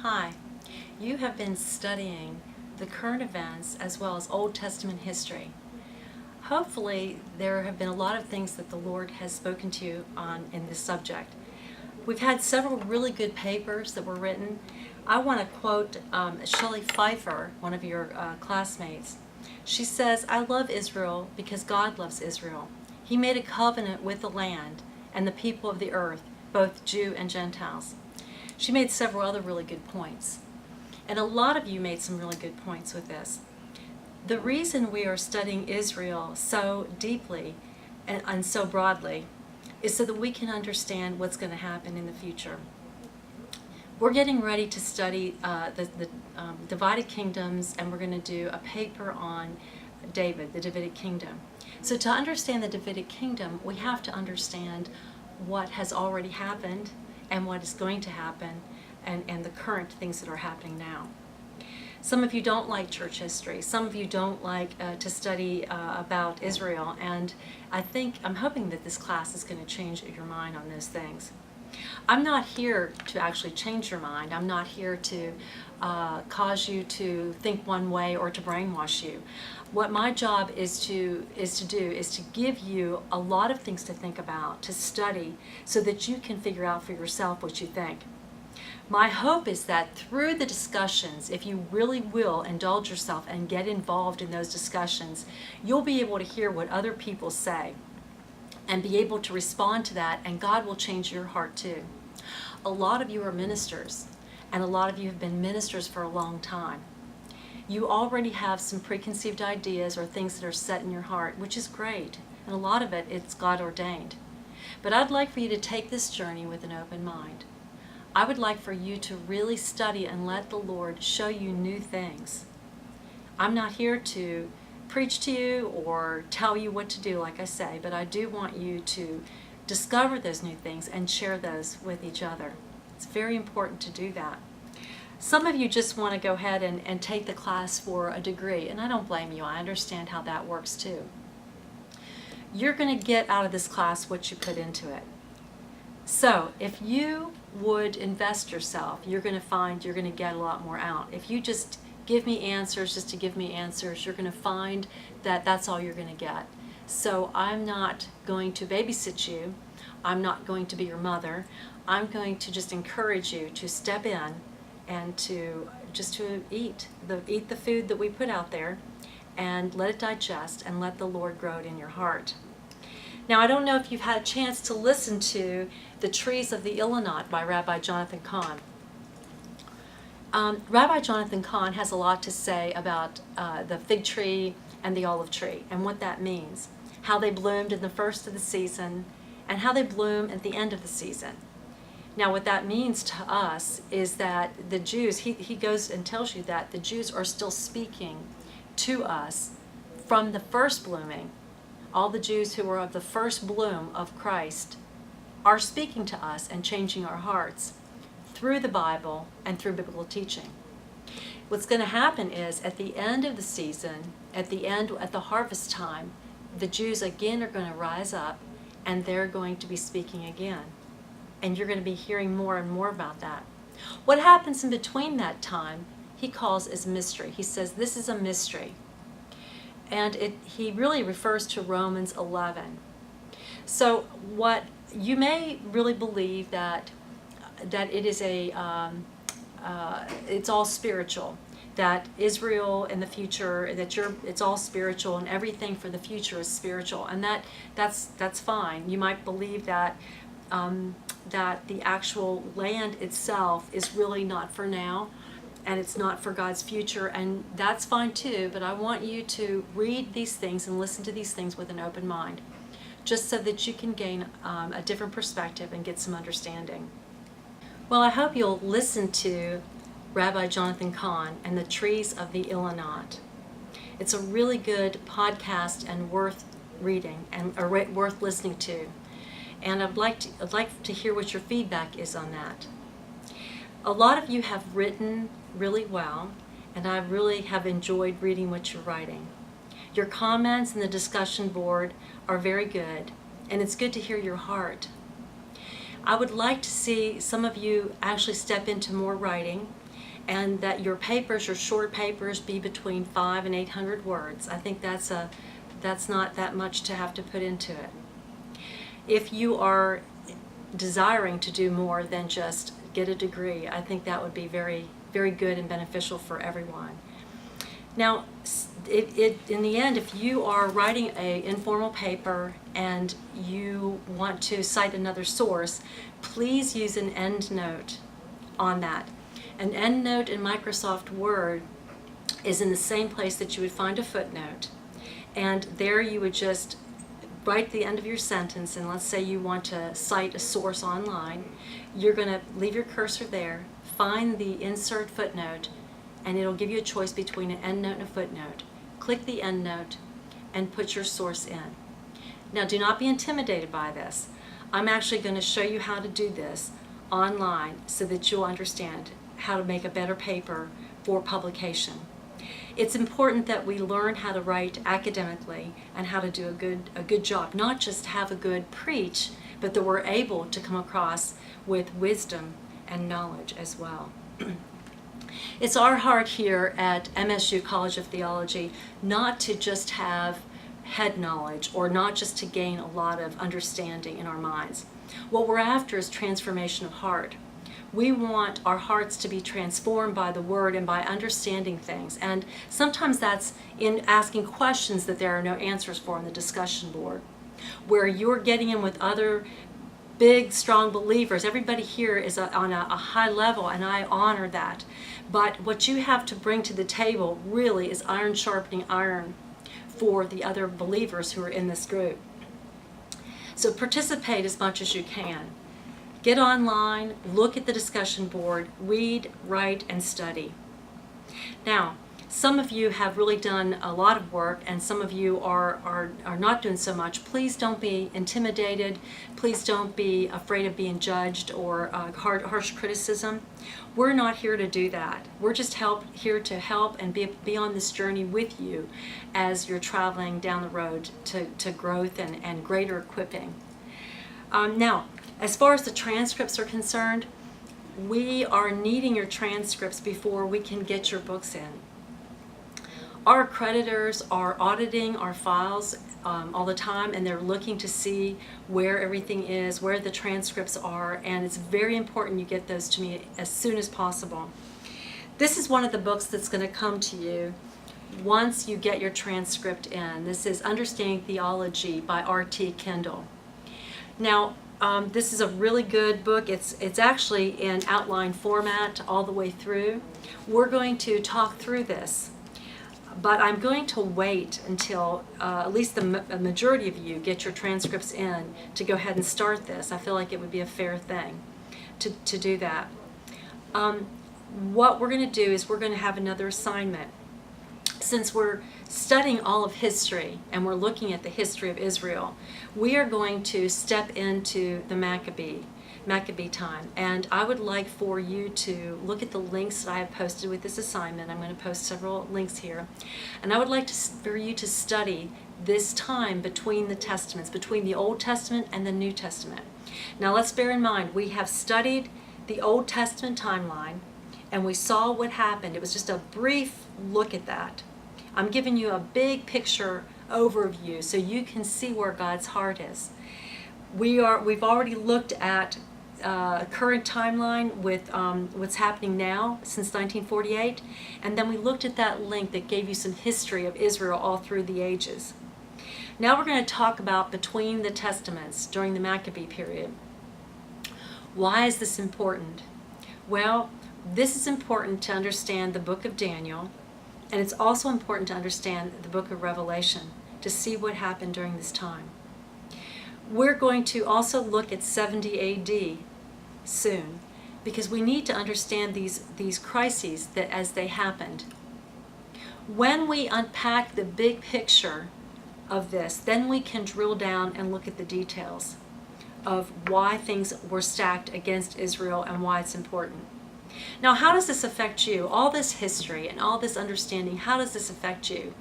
Hi, you have been studying the current events as well as Old Testament history. Hopefully there have been a lot of things that the Lord has spoken to you on in this subject. We've had several really good papers that were written. I want to quote Shelley Pfeiffer, one of your classmates. She says, "I love Israel because God loves Israel. He made a covenant with the land and the people of the earth, both Jew and Gentiles." She made several other really good points. And a lot of you made some really good points with this. The reason we are studying Israel so deeply and so broadly is so that we can understand what's going to happen in the future. We're getting ready to study the divided kingdoms, and we're going to do a paper on David, the Davidic kingdom. So to understand the Davidic kingdom, we have to understand what has already happened and what is going to happen, and the current things that are happening now. Some of you don't like church history. Some of you don't like to study about Israel, and I'm hoping that this class is going to change your mind on those things. I'm not here to actually change your mind. I'm not here to cause you to think one way or to brainwash you. What my job is to give you a lot of things to think about, to study, so that you can figure out for yourself what you think. My hope is that through the discussions, if you really will indulge yourself and get involved in those discussions, you'll be able to hear what other people say and be able to respond to that, and God will change your heart too. A lot of you are ministers, and a lot of you have been ministers for a long time. You already have some preconceived ideas or things that are set in your heart, which is great, and a lot of it's God ordained. But I'd like for you to take this journey with an open mind. I would like for you to really study and let the Lord show you new things. I'm not here to preach to you or tell you what to do, like I say, but I do want you to discover those new things and share those with each other. It's very important to do that. Some of you just want to go ahead and take the class for a degree, and I don't blame you. I understand how that works too. You're going to get out of this class what you put into it. So if you would invest yourself, you're going to find you're going to get a lot more out. If you just give me answers just to give me answers, you're going to find that that's all you're going to get. So I'm not going to babysit you. I'm not going to be your mother. I'm going to just encourage you to step in and to eat the food that we put out there, and let it digest and let the Lord grow it in your heart. Now, I don't know if you've had a chance to listen to The Trees of the Ilonot by Rabbi Jonathan Cahn. Rabbi Jonathan Cahn has a lot to say about the fig tree and the olive tree and what that means, how they bloomed in the first of the season and how they bloom at the end of the season. Now, what that means to us is that the Jews, he goes and tells you that the Jews are still speaking to us from the first blooming. All the Jews who were of the first bloom of Christ are speaking to us and changing our hearts through the Bible and through biblical teaching. What's going to happen is at the end of the season, at the harvest time, the Jews again are going to rise up and they're going to be speaking again. And you're going to be hearing more and more about that. What happens in between that time, he calls as mystery. He says this is a mystery. And he really refers to Romans 11. So what you may really believe that it is it's all spiritual, that Israel in the future, it's all spiritual and everything for the future is spiritual, and that's fine. You might believe that the actual land itself is really not for now, and it's not for God's future, and that's fine too, but I want you to read these things and listen to these things with an open mind, just so that you can gain a different perspective and get some understanding. Well, I hope you'll listen to Rabbi Jonathan Cahn and The Trees of the Ilonot. It's a really good podcast and worth reading and worth listening to. And I'd like to hear what your feedback is on that. A lot of you have written really well, and I really have enjoyed reading what you're writing. Your comments in the discussion board are very good, and it's good to hear your heart. I would like to see some of you actually step into more writing and that your papers, your short papers, be between 500 and 800 words. I think that's not that much to have to put into it. If you are desiring to do more than just get a degree, I think that would be very, very good and beneficial for everyone. Now, in the end, if you are writing an informal paper and you want to cite another source, please use an endnote on that. An endnote in Microsoft Word is in the same place that you would find a footnote. And there you would just write the end of your sentence, and let's say you want to cite a source online. You're going to leave your cursor there, find the insert footnote, and it'll give you a choice between an endnote and a footnote. Click the endnote and put your source in. Now, do not be intimidated by this. I'm actually going to show you how to do this online so that you'll understand how to make a better paper for publication. It's important that we learn how to write academically and how to do a good job, not just have a good preach, but that we're able to come across with wisdom and knowledge as well. It's our heart here at MSU College of Theology not to just have head knowledge or not just to gain a lot of understanding in our minds. What we're after is transformation of heart. We want our hearts to be transformed by the Word and by understanding things. And sometimes that's in asking questions that there are no answers for on the discussion board, where you're getting in with other big, strong believers. Everybody here is on a high level, and I honor that. But what you have to bring to the table really is iron sharpening iron for the other believers who are in this group. So participate as much as you can. Get online, look at the discussion board, read, write, and study. Now, some of you have really done a lot of work, and some of you are not doing so much. Please don't be intimidated. Please don't be afraid of being judged or harsh criticism. We're not here to do that. We're just here to help and be on this journey with you as you're traveling down the road to growth and greater equipping. Now, as far as the transcripts are concerned, we are needing your transcripts before we can get your books in. Our accreditors are auditing our files all the time, and they're looking to see where everything is, where the transcripts are, and it's very important you get those to me as soon as possible. This is one of the books that's going to come to you once you get your transcript in. This is Understanding Theology by R.T. Kendall. Now, this is a really good book. It's actually in outline format all the way through. We're going to talk through this, but I'm going to wait until at least the majority of you get your transcripts in to go ahead and start this. I feel like it would be a fair thing to do that. What we're going to do is we're going to have another assignment. Since we're studying all of history and we're looking at the history of Israel, we are going to step into the Maccabee time. And I would like for you to look at the links that I have posted with this assignment. I'm going to post several links here. And I would like for you to study this time between the Testaments, between the Old Testament and the New Testament. Now let's bear in mind, we have studied the Old Testament timeline and we saw what happened. It was just a brief look at that. I'm giving you a big picture overview so you can see where God's heart is. We've already looked at current timeline with what's happening now since 1948, and then we looked at that link that gave you some history of Israel all through the ages. Now we're going to talk about between the Testaments during the Maccabee period. Why is this important? Well, this is important to understand the book of Daniel, and it's also important to understand the book of Revelation to see what happened during this time. We're going to also look at 70 AD soon, because we need to understand these crises that as they happened. When we unpack the big picture of this, then we can drill down and look at the details of why things were stacked against Israel and why it's important. Now, how does this affect you? All this history and all this understanding, how does this affect you?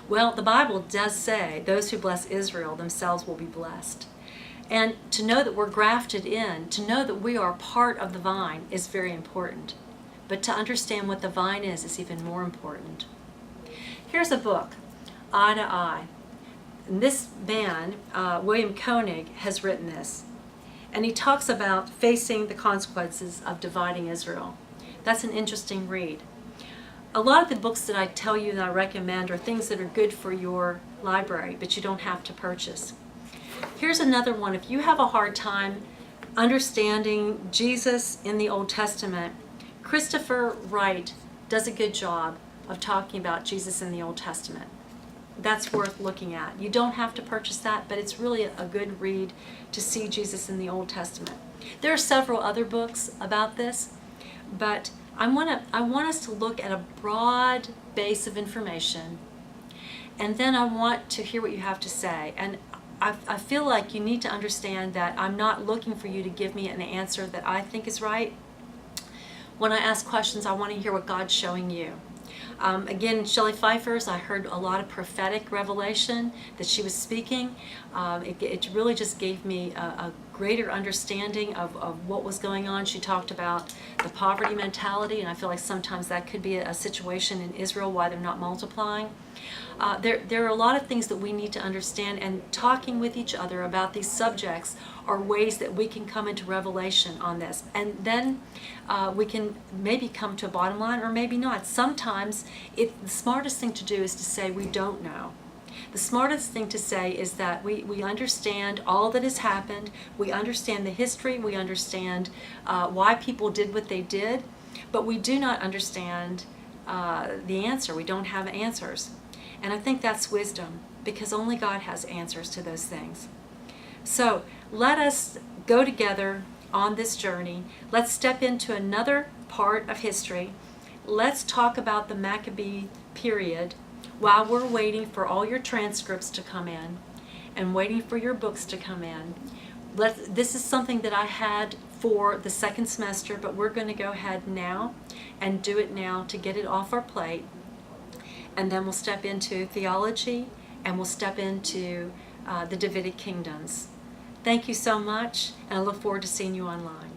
Well, the Bible does say those who bless Israel themselves will be blessed. And to know that we're grafted in, to know that we are part of the vine is very important. but to understand what the vine is even more important. Here's a book, Eye to Eye. And this man, William Koenig, has written this. And he talks about facing the consequences of dividing Israel. That's an interesting read. A lot of the books that I tell you that I recommend are things that are good for your library, but you don't have to purchase. Here's another one. If you have a hard time understanding Jesus in the Old Testament, Christopher Wright does a good job of talking about Jesus in the Old Testament. That's worth looking at. You don't have to purchase that, but it's really a good read to see Jesus in the Old Testament. There are several other books about this, but I want us to look at a broad base of information, and then I want to hear what you have to say. And I feel like you need to understand that I'm not looking for you to give me an answer that I think is right. When I ask questions, I want to hear what God's showing you. Again, Shelley Pfeiffer's, I heard a lot of prophetic revelation that she was speaking. It really just gave me a greater understanding of what was going on. She talked about the poverty mentality, and I feel like sometimes that could be a situation in Israel, why they're not multiplying. There are a lot of things that we need to understand, and talking with each other about these subjects are ways that we can come into revelation on this. And then we can maybe come to a bottom line, or maybe not. Sometimes the smartest thing to do is to say we don't know. The smartest thing to say is that we understand all that has happened, we understand the history, we understand why people did what they did, but we do not understand the answer. We don't have answers. And I think that's wisdom, because only God has answers to those things. So let us go together on this journey. Let's step into another part of history. Let's talk about the Maccabee period while we're waiting for all your transcripts to come in and waiting for your books to come in. This is something that I had for the second semester, but we're going to go ahead now and do it now to get it off our plate. And then we'll step into theology, and we'll step into the Davidic kingdoms. Thank you so much, and I look forward to seeing you online.